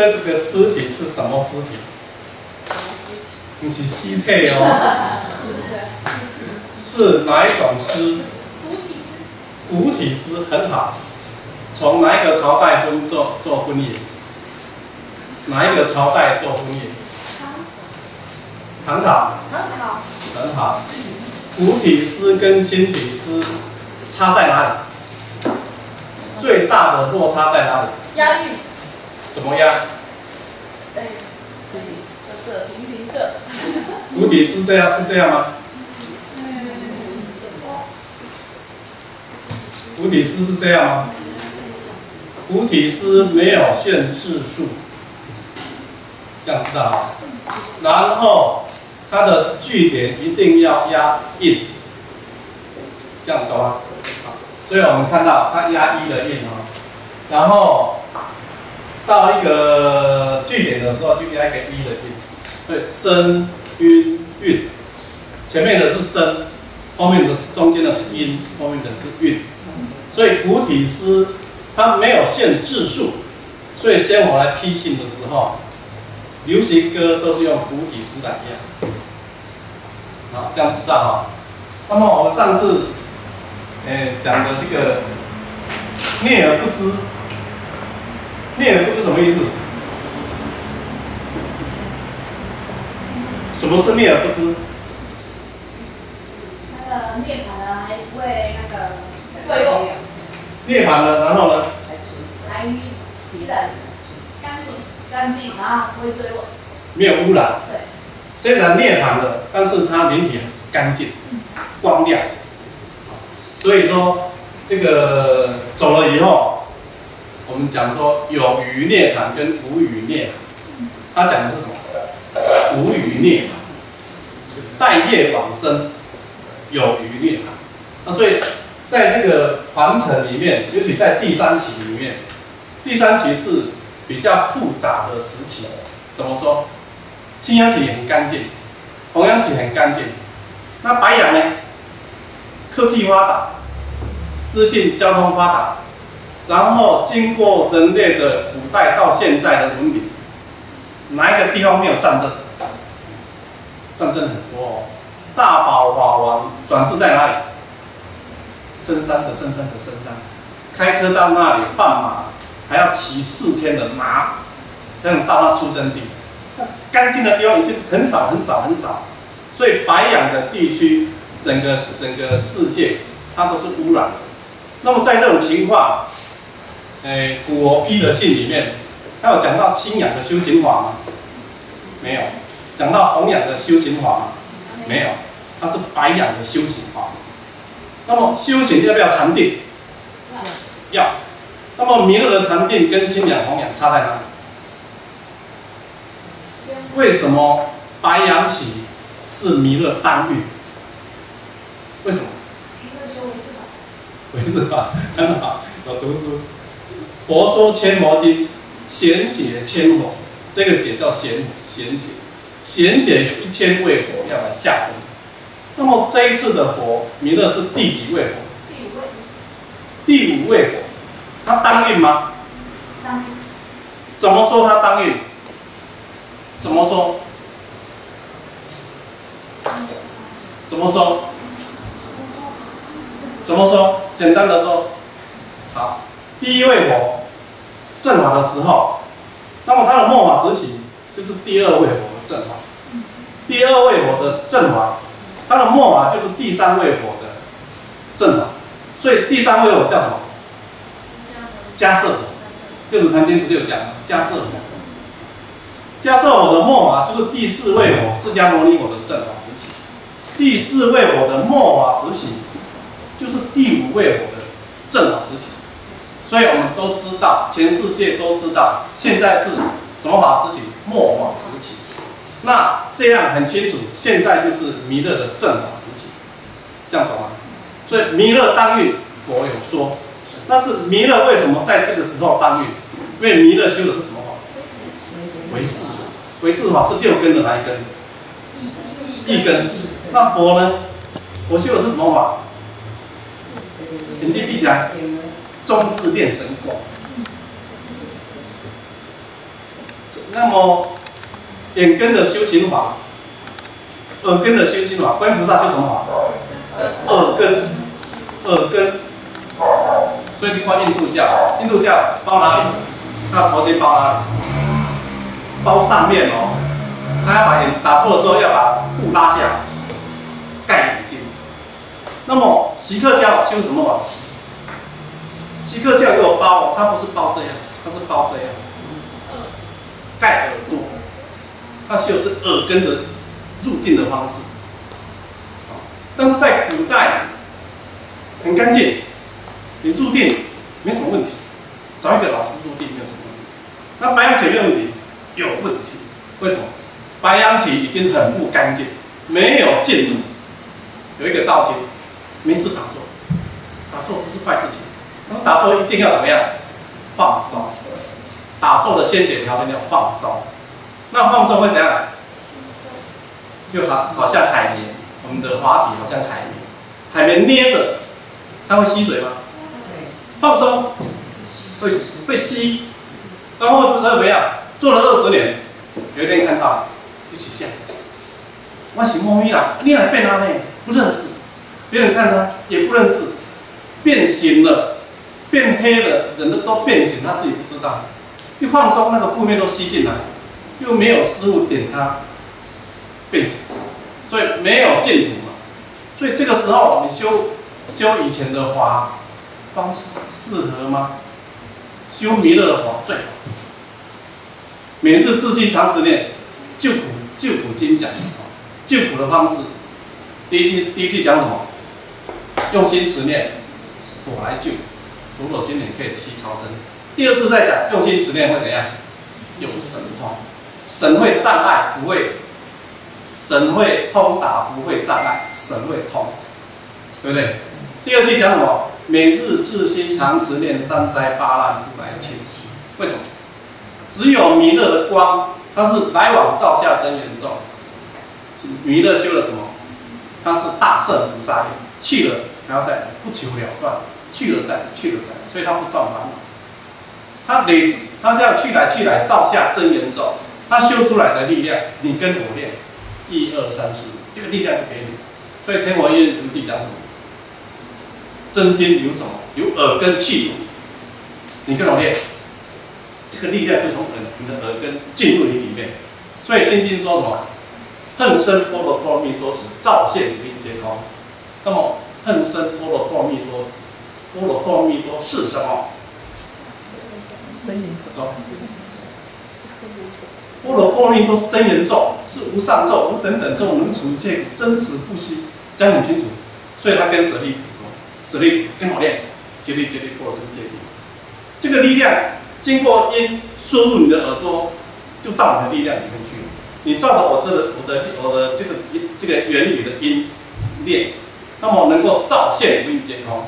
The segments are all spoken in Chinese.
哥这个尸体是什么尸体？不是尸体哦，是哪一种尸？骨体尸很好。从哪一个朝代做婚姻？哪一个朝代做婚姻？唐朝。很好。骨体尸跟心体尸差在哪里？最大的落差在哪里？押韵。怎么押？这平这。骨体尸这样是这样吗？骨体诗是这样吗？骨体诗没有限制数，这样知道啊。然后它的句点一定要押印，这样懂吗？所以我们看到它押一的印啊，然后到一个句点的时候就押一个一的印。对，声、韵、韵，前面的是声，后面的中间的是音，后面的是韵。所以古体诗它没有限字数，所以先我来批信的时候，流行歌都是用古体诗来押。好，这样知道哈。那么我们上次讲的这个镊而不知，镊而不知什么意思？什么是镊而不知？那个涅槃呢，还会那个坠落。涅槃了，然后呢？来于基本干净，然后不会坠落。没有污染。对。虽然涅槃了，但是它灵体很干净、光亮。所以说，这个走了以后，我们讲说有余涅槃跟无余涅槃。他讲的是什么？无余涅槃，待业往生，有余涅槃。那所以在这个凡尘里面，尤其在第三期里面，第三期是比较复杂的时期。怎么说？青阳期很干净，红阳期很干净。那白羊呢？科技发达，资讯交通发达，然后经过人类的古代到现在的文明，哪一个地方没有战争？战争很多哦。大宝法王转世在哪里？深山的深山的深山，开车到那里换马，还要骑4天的马，才能到他出生地。干净的地方已经很少很少很少，所以白羊的地区，整个世界它都是污染的。那么在这种情况，古我批的信里面，它有讲到青阳的修行法吗？没有。讲到红阳的修行法吗？没有。它是白羊的修行法。那么修行要不要禅定？要。那么弥勒的禅定跟青阳、红阳差在哪里？为什么白羊期是弥勒当运？为什么？弥勒修唯识法。唯识法很好，有读书。佛说《千佛经》，贤解千佛，这个解叫贤解。贤解有1000位佛要来下生。那么这一次的佛，弥勒是第几位佛？第5位佛。他当运吗？当运。怎么说他当运？怎么说？怎么说？怎么说？简单的说，好，第1位佛正法的时候，那么他的末法时期就是第2位佛的正法。第2位佛的正法，他的末法就是第3位佛的正法。所以第3位佛叫什么？迦摄佛。六祖坛经不是有讲吗？迦摄佛。迦摄佛的末法就是第4位佛释迦牟尼佛的正法时期。第4位佛的末法时期就是第5位佛的正法时期。所以我们都知道，全世界都知道，现在是什么法时期？末法时期。那这样很清楚，现在就是弥勒的正法时期，这样懂吗？所以弥勒当运，佛有说，但是弥勒为什么在这个时候当运？因为弥勒修的是什么法？唯识法。唯识法是6根的哪一根？1根。那佛呢？佛修的是什么法？眼睛闭起来，中字练神功。那么眼根的修行法，耳根的修行法，观音菩萨修什么法？耳根，耳根。所以你看印度教，印度教包哪里？他头巾包哪里？包上面哦。他要把眼打坐的时候要把布拉下来，盖眼睛。那么锡克教修什么法？锡克教也有包，它不是包这样，它是包这样，盖耳朵。它修的是耳根的入定的方式。但是在古代很干净，你入定没什么问题，找一个老师入定没有什么问题。那白羊起没有问题，有问题，为什么？白羊起已经很不干净，没有净土。有一个道经，没事打坐，打坐不是坏事情。然后打坐一定要怎么样？放松。打坐的先决条件叫放松。那放松会怎样？就好像海绵，我们的滑体好像海绵，海绵捏着，它会吸水吗？放松会吸。然后怎么样？做了20年，有一天看到一起笑，我是猫咪啦，你来变哪呢？不认识，别人看他也不认识，变形了，变黑了，人的都变形，他自己不知道。一放松，那个负面都吸进来，又没有师傅点他，变形，所以没有净土嘛。所以这个时候你修以前的法，方适合吗？修弥勒的法最好。每日自心常持念，救苦经讲，救苦的方式。第一句讲什么？用心持念，我来救。如果今年可以7超生。第二次再讲用心持念会怎样？有神通，神会障碍不会，神会通达不会障碍，神会通，对不对？第二句讲什么？每日自心常持念，三灾八难不来侵。为什么？只有弥勒的光，它是来往照下真言咒。弥勒修了什么？他是大圣菩萨，去了还要再来，不求了断，去了再来，去了再来，所以他不断烦恼。他这样去来照下真言咒，他修出来的力量，你跟我练，1、2、3、4，这个力量就给你。所以《天华印如记》讲什么？真经有什么？有耳根气土，你跟我练，这个力量就从你的耳根进入你里面。所以《心经》说什么？恨生般若波罗蜜多时，照现五蕴皆空。那么，恨生般若波罗蜜多时，般若波罗蜜多是什么？说，般若波罗蜜多是真言咒，是无上咒、无等等咒，能除一切苦，真实不虚，讲很清楚。所以他跟舍利子说：“舍利子，跟我练，竭力波罗僧揭谛。这个力量经过音输入你的耳朵，就到你的力量里面去了。你照着我的这个原语的音练，那么能够照现五蕴皆空。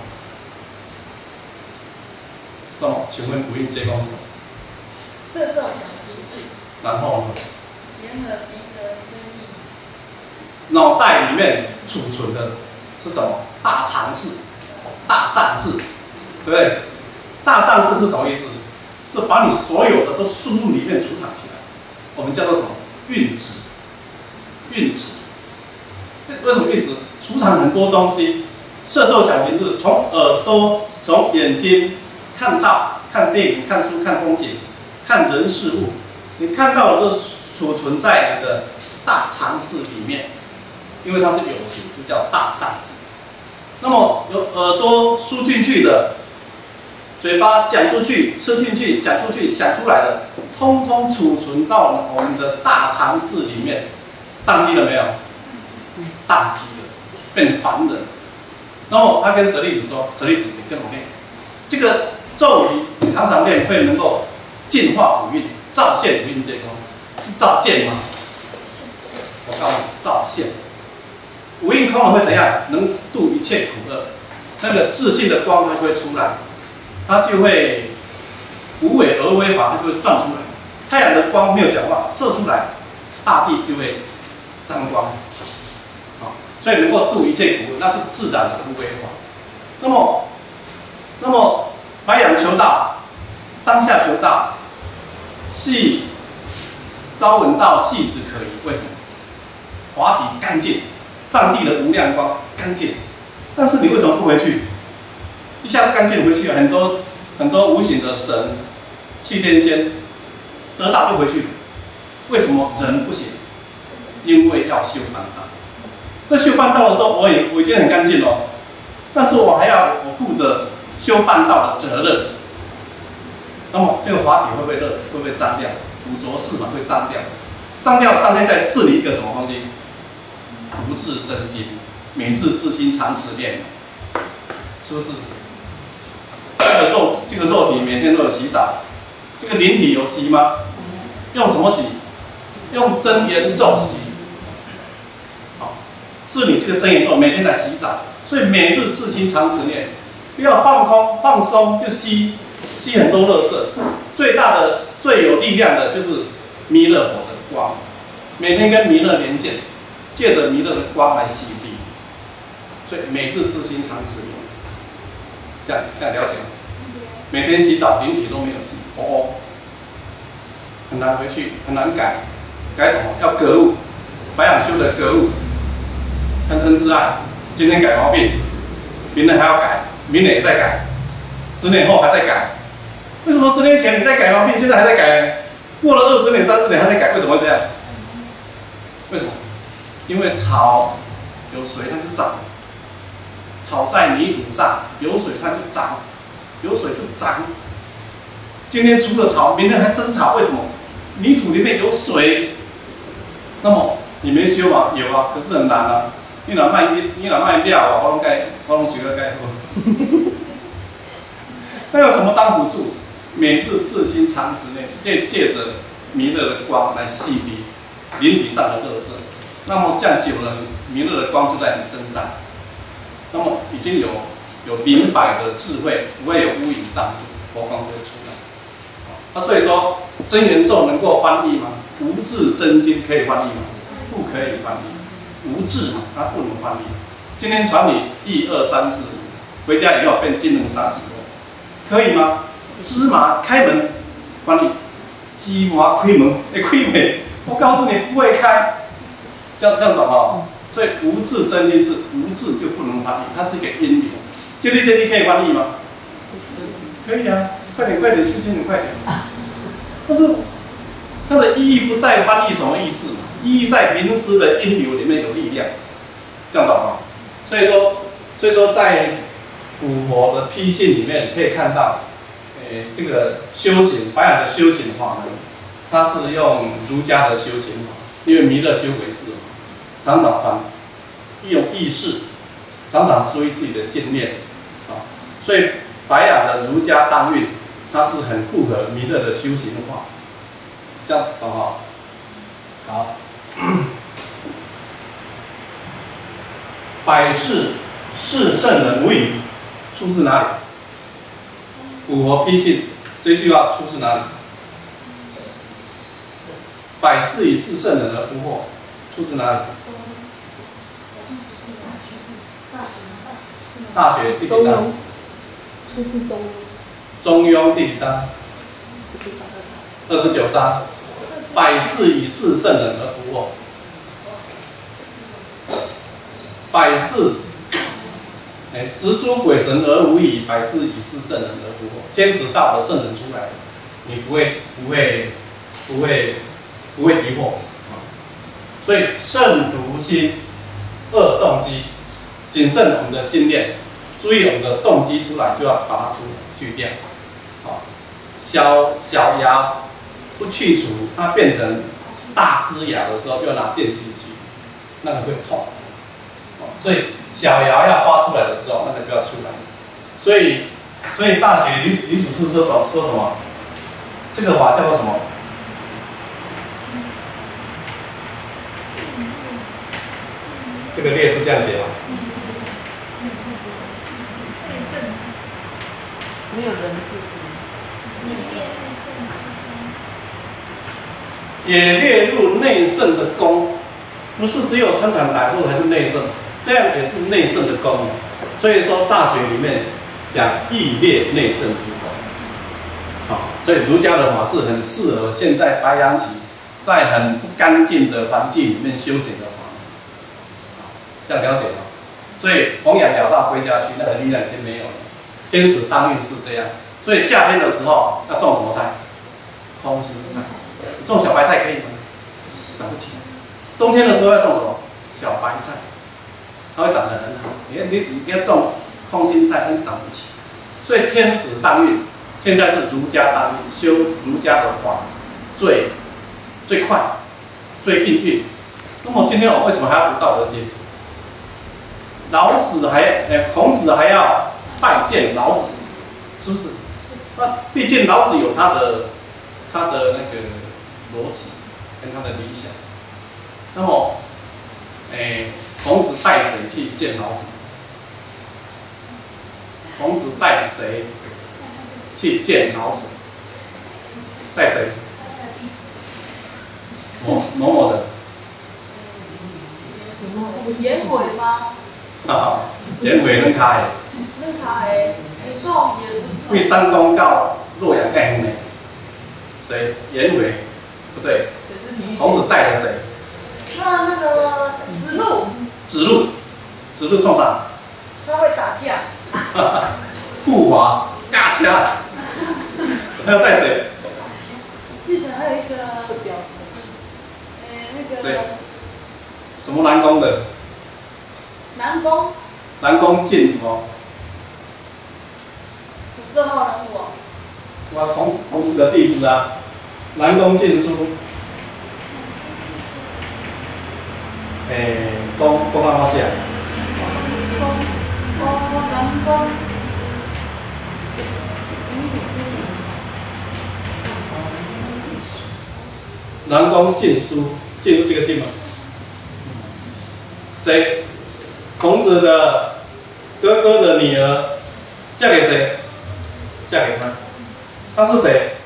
什么？请问五蕴皆空是什么？色受想行识。然后呢？眼耳鼻舌身意。脑袋里面储存的是什么？大常识、大藏识，对不对？大藏识是什么意思？是把你所有的都输入里面储藏起来，我们叫做什么？蕴质。蕴质。为什么蕴质？储藏很多东西。色受想行识，从耳朵、从眼睛看到、看电影、看书、看风景、看人事物，你看到的都储存在你的大常识里面，因为它是有形，就叫大藏识。那么有耳朵输进去的，嘴巴讲出去、吃进去、讲出去、想出来的，通通储存到我们的大常识里面，宕机了没有？宕机了，变凡人。那么他跟舍利子说：“舍利子，你跟我练，这个咒语你常常练，会能够净化五蕴，照现五蕴皆空，是照见吗？我告诉你，照现。五蕴空了会怎样？能度一切苦厄。那个自信的光它就会出来，它就会无为而为法，它就会转出来。太阳的光没有讲话，射出来，大地就会沾光。所以能够度一切苦厄，那是自然的无为法。那么白羊求道，当下求道，系朝闻道，夕死可疑。为什么？法体干净，上帝的无量光干净。但是你为什么不回去？一下子干净回去，很多无形的神、气天仙得到就回去了。为什么人不行？因为要修半道。那修半道的时候，我已经很干净了，但是我负着修半道的责任。那么这个法体会不会热死？会不会脏掉？五浊世嘛，会脏掉。脏掉，上天再赐你一个什么东西？无字真经，每日自心常持念，是不是？这个肉体每天都有洗澡，这个灵体有洗吗？用什么洗？用真言咒洗。好，是你这个真言咒每天在洗澡，所以每日自心常持念，不要放空放松，就吸很多垃圾。最大的最有力量的就是弥勒佛的光，每天跟弥勒连线，借着弥勒的光来洗涤。所以每日自心常持念，这样了解吗？每天洗澡，灵体都没有洗，很难回去，很难改。改什么？要格物，白养修的格物，贪嗔痴爱。今天改毛病，明年还要改，明年也再改，10年后还在改。为什么10年前你在改毛病，现在还在改呢？过了20年、30年还在改，为什么会这样？为什么？因为草有水它就长，草在泥土上有水它就长，有水就长。今天除了草，明天还生草，为什么？泥土里面有水。那么你没修嘛？有啊，可是很难啊。你哪卖料啊？我拢学个盖好。那有什么当辅助？每日自心常持念，借着弥勒的光来洗涤灵体上的垃圾。那么这样久了，弥勒的光就在你身上。那么已经有明白的智慧，不会有乌云障住，佛光就会出来。所以说真言咒能够翻译吗？无字真经可以翻译吗？不可以翻译，无字嘛，它不能翻译。今天传你1、2、3、4、5，回家以后变金能沙洗过，可以吗？芝麻开门翻译，鸡麻开门会开门，我告诉你不会开，这样懂哦？所以无字真经是无字就不能翻译，它是一个音流。接力可以翻译吗？可以啊，快点，修经你快点。但是它的意义不在翻译什么意思，意义在名师的音流里面有力量，这样懂吗？所以说在古佛的批信里面可以看到，这个修行白雅的修行法门，它是用儒家的修行法，因为弥勒修为是常常用意识，常常注意自己的信念啊，所以白雅的儒家当运，它是很符合弥勒的修行法，这样懂吗？好，百世是圣人无疑，出自哪里？古佛批信这句话出自哪里？百世以是圣人而不惑，出自哪里？大学第几章？中庸第几章？29章。百世以是圣人而不惑。百世，执诸鬼神而无疑，百世以是圣人而不惑。天时到了，圣人出来了，你不会疑惑。所以慎独心，恶动机，谨慎我们的心念，注意我们的动机出来就要把它去掉。好，小芽不去除，它变成大枝芽的时候，就要拿电进去，那个会痛。所以小芽要发出来的时候，那个就要出来。所以大学吕祖师说什么？这个法叫做什么？这个列是这样写吗？没有人字。也列入内圣的功，不是只有参禅打坐才是内圣，这样也是内圣的功。所以说大学里面讲亦列内圣之功。好，所以儒家的法是很适合现在白羊期在很不干净的环境里面修行的法门，这样了解吗？所以弘扬了道归家去，那个力量已经没有了。天时当运是这样，所以夏天的时候要种什么菜？空心菜。种小白菜可以吗？长不起来。冬天的时候要种什么？小白菜，它会长得很好。你要种空心菜，它就长不起。所以天时当运，现在是儒家当运，修儒家的法最快、最应运。那么今天我为什么还要读《道德经》？孔子还要拜见老子，是不是？那毕竟老子有他的那个逻辑跟他的理想。那么，孔子带谁去见老子？孔子带谁去见老子？带谁？某某的。颜回吗？啊，颜回恁卡的。恁卡的，你讲也不是。为山东到洛阳盖红呢？谁？颜回？不对。孔子带了谁？那个子路。子路冲啥？他会打架。护华尬掐。还要带谁？记得还有一个表子，那个。谁？什么南宫的？南宫进什么？有这号人物哦。哇，孔子的弟子啊，南宫进书。公安好写。南宫。南宫进书，进是这个进吗？谁？孔子的哥哥的女儿嫁给谁？嫁给他。他是谁？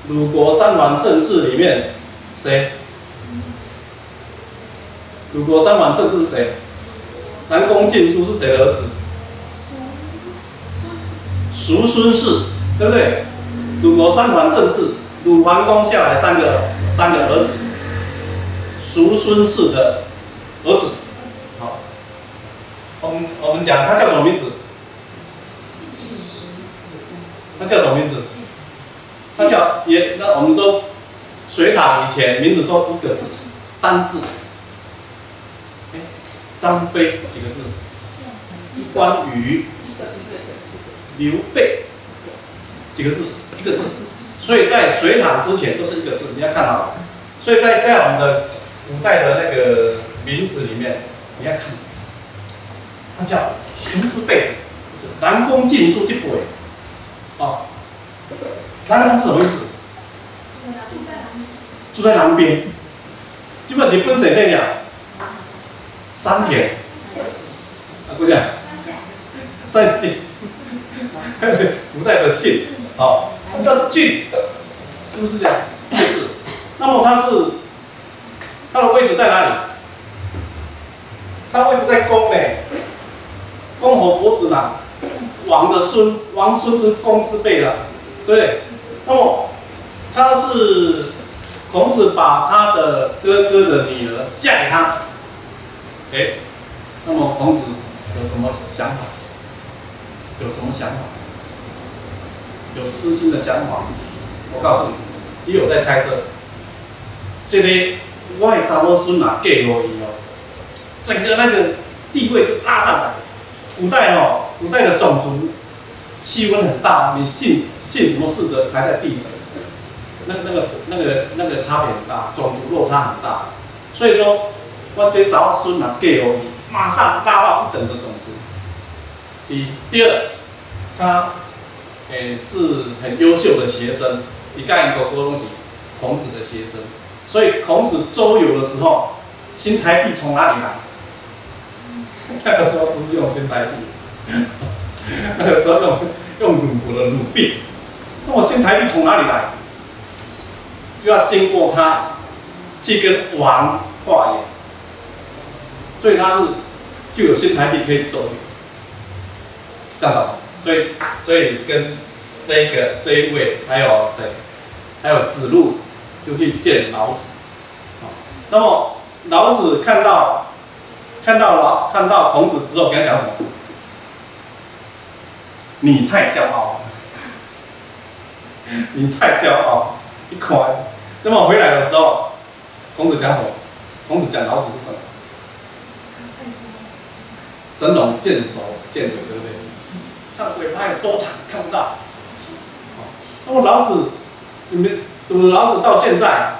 鲁国三桓政治里面谁？鲁国三桓政治是谁？南宫晋书是谁的儿子？叔孙氏，对不对？鲁国三桓政治，鲁桓公下来三个儿子。叔孙氏的儿子，好，我们讲他叫什么名字？他叫什么名字？他叫那我们说隋唐以前名字都一个字，单字。张飞几个字？关羽、刘备几个字？一个字。所以在隋唐之前都是一个字，你要看好。所以在我们的古代的那个名字里面，你要看，它叫荀氏辈，南宫晋书这辈，哦，南宫是什么意思？住在南边，基本日本谁这样？山田，啊，不讲，山县，古代的县，哦，它叫郡，是不是这样？就是，那么它的位置在哪里？它的位置在宫内，公侯伯子男，王孙之公之辈了，对不对？那么他是孔子把他的哥哥的女儿嫁给他，那么孔子有什么想法？有什么想法？有私心的想法？我告诉你，也有在猜测，这个我的查某孙啊，嫁予伊哦，整个那个地位就拉上来。古代的种族气温很大，你信什么事的排在第一层，那个差别很大，种族落差很大。所以说，我这查某孙啊，嫁予伊，马上拉到一等的种族。第二，他是很优秀的学生，一概哥哥都是孔子的学生。所以孔子周游的时候，新台币从哪里来？那个时候不是用新台币，那个时候用鲁国的鲁币。那么新台币从哪里来？就要经过他去跟王化缘，所以他就有新台币可以周游，这样的。所以跟这一位还有谁？还有子路就去见老子。那么老子看到孔子之后，跟他讲什么？你太骄傲了，你太骄傲，一宽。那么回来的时候，孔子讲什么？孔子讲老子是什么？神龙见首见尾，对不对？他的尾巴有多长看不到。那么老子，你们读老子到现在，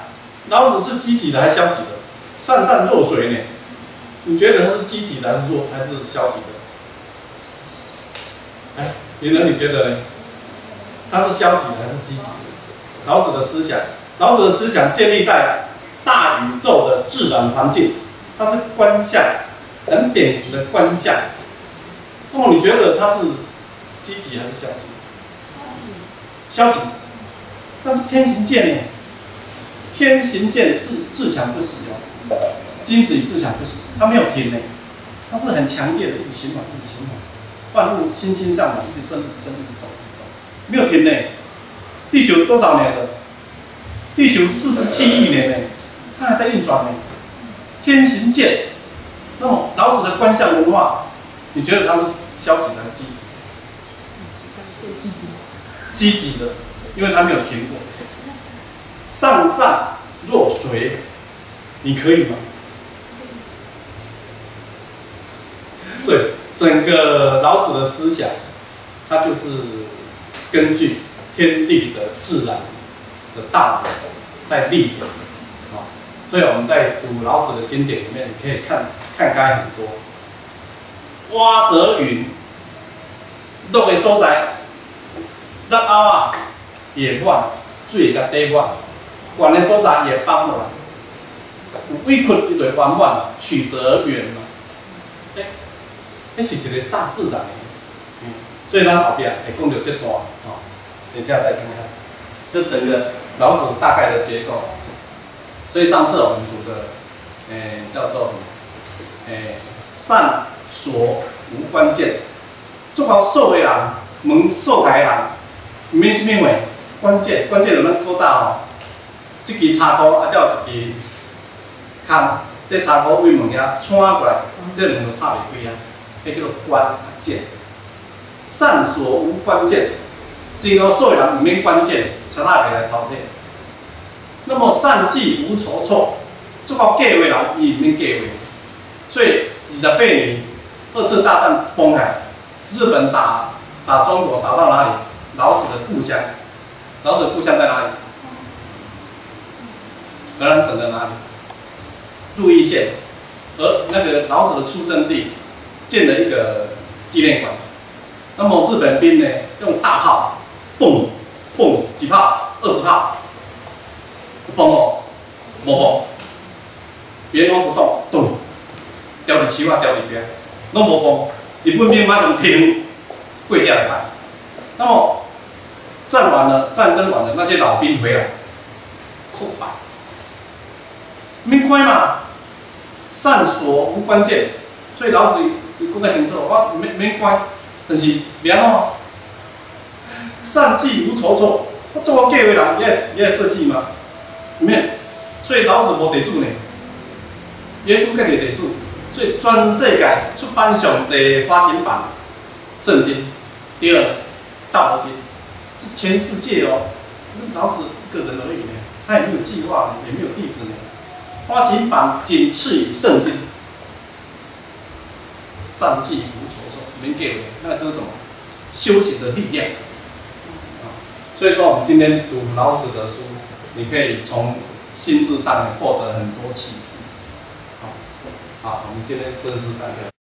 老子是积极的还是消极的？善善若水呢？你觉得他是积极的还是消极的？哎，林人你觉得呢？他是消极的还是积极的？老子的思想建立在大宇宙的自然环境，它是观象，很典型的观象。那么你觉得他是积极还是消极？消极。但是天行健呢？天行健自强不息哦，君子以自强不息，它没有停呢，它是很强健的，一直循环，一直循环，万物欣欣向荣，一直升，一直升，一直走，一直走，没有停呢。地球多少年了？地球47亿年呢，它还在运转呢。天行健，那么老子的观象文化，你觉得它是消极的还是积极？积极的，因为它没有停过。上善若水，你可以吗？所以整个老子的思想，它就是根据天地的自然的道理在立的。所以我们在读老子的经典里面，你可以看开很多。蛙则云，落的所在，落后啊也满，水甲底满，悬的所在也放落来。有委屈伊就会圆满，曲则圆嘛。那是一个大自然的。所以咱后壁会讲到这段，等一下再看看，这整个老子大概的结构。所以上次我们读的，叫做什么？善所无关键。做好数的人，问数学的人，唔免什么话，关键就咱古早吼，一支插箍啊，才有一支空，这插箍为门遐穿过来，这门就拍袂开啊，迄叫做关键。善所无关键，真好数的人唔免关键，才哪会来饕餮。那么善计无筹措，做好计划人伊唔免计划，所以28年2次大战崩开，日本打中国打到哪里？老子的故乡，老子的故乡在哪里？河南省的哪里？鹿邑县，而那个老子的出生地建了一个纪念馆。那么日本兵呢，用大炮，蹦蹦几炮，20炮。崩哦，无崩，原封不动，咚，掉伫树啊，掉伫边，拢无崩。日本兵马上停，跪下来拜。那么战争完了，那些老兵回来，叩拜，免开嘛，善所无关键。所以老子伊讲较清楚，我免关，但是别安怎？善计无筹措，我做好计划人，你爱设计吗？免，所以老子无地主呢，耶稣才是地主，所以全世界出版上济发行版圣经，第二道德经，这全世界哦，老子一个人而已呢，他也没有计划，也没有弟子呢，发行版仅次于圣经，善计无筹措，免计划，那就是什么？修行的力量。所以说，我们今天读老子的书。你可以从心智上获得很多启示。好，我们今天正式上课。